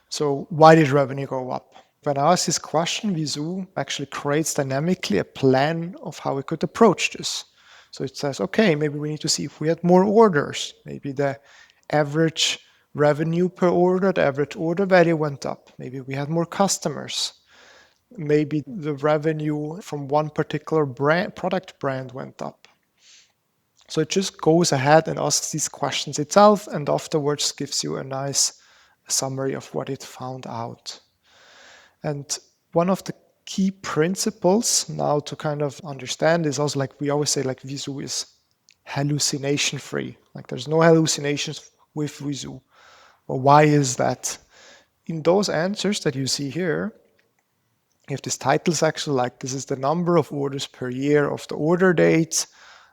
So why did revenue go up? When I ask this question, Veezoo actually creates dynamically a plan of how we could approach this. So it says, okay, maybe we need to see if we had more orders. Maybe the average revenue per order, the average order value went up. Maybe we had more customers. Maybe the revenue from one particular product brand went up. So it just goes ahead and asks these questions itself, and afterwards gives you a nice summary of what it found out. And one of the key principles now to kind of understand is also, like we always say, like Veezoo is hallucination-free. Like there's no hallucinations with Veezoo. Well, why is that? In those answers that you see here, you have this title section, like this is the number of orders per year of the order date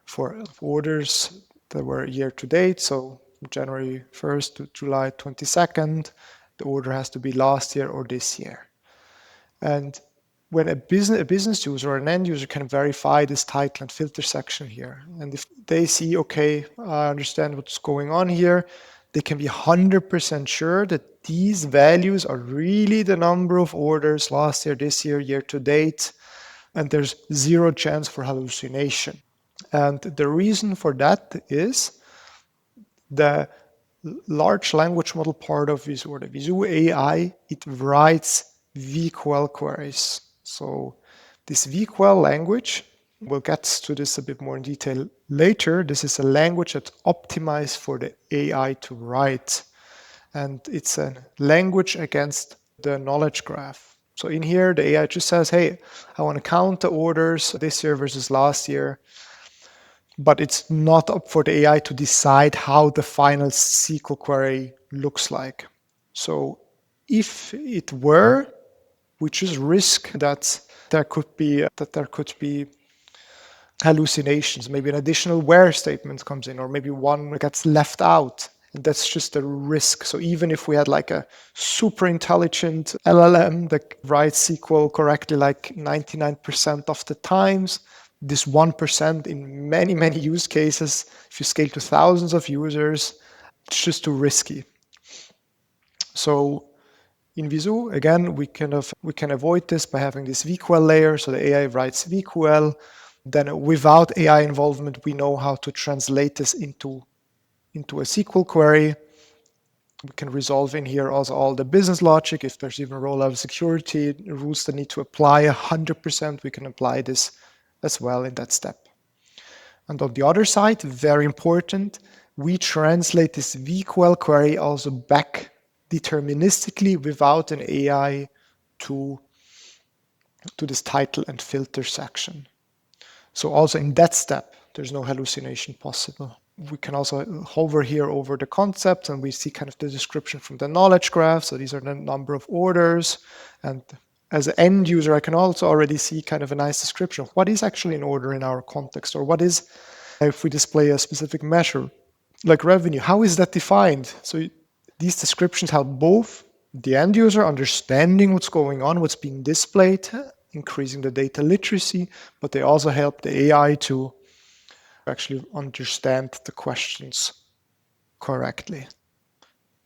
for orders that were year to date. So January 1st to July 22nd, the order has to be last year or this year. And when a business user or an end user can verify this title and filter section here, and if they see, okay, I understand what's going on here, they can be 100% sure that these values are really the number of orders last year, this year, year to date, and there's zero chance for hallucination. And the reason for that is the large language model part of Veezoo, or the Veezoo AI, it writes VQL queries. So this VQL language, we'll get to this a bit more in detail later. This is a language that's optimized for the AI to write. And it's a language against the knowledge graph. So in here, the AI just says, hey, I want to count the orders this year versus last year. But it's not up for the AI to decide how the final SQL query looks like. So if it were, we just risk that there could be hallucinations. Maybe an additional where statement comes in, or maybe one gets left out. And that's just a risk. So even if we had like a super intelligent LLM that writes SQL correctly like 99% of the times, this 1% in many, many use cases, if you scale to thousands of users, it's just too risky. So in Veezoo, again, we can avoid this by having this VQL layer. So the AI writes VQL. Then without AI involvement, we know how to translate this into a SQL query. We can resolve in here also all the business logic. If there's even row-level security rules that need to apply 100%, we can apply this as well in that step. And on the other side, very important, we translate this VQL query also back deterministically without an AI to this title and filter section. So also in that step, there's no hallucination possible. We can also hover here over the concept, and we see kind of the description from the knowledge graph. So these are the number of orders. And as an end user, I can also already see kind of a nice description of what is actually an order in our context, or what is, if we display a specific measure, like revenue, how is that defined? So these descriptions help both the end user understanding what's going on, what's being displayed, increasing the data literacy, but they also help the AI to actually understand the questions correctly.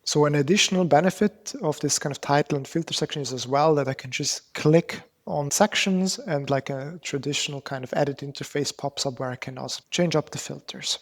So an additional benefit of this kind of title and filter section is as well that I can just click on sections, and like a traditional kind of edit interface pops up where I can also change up the filters.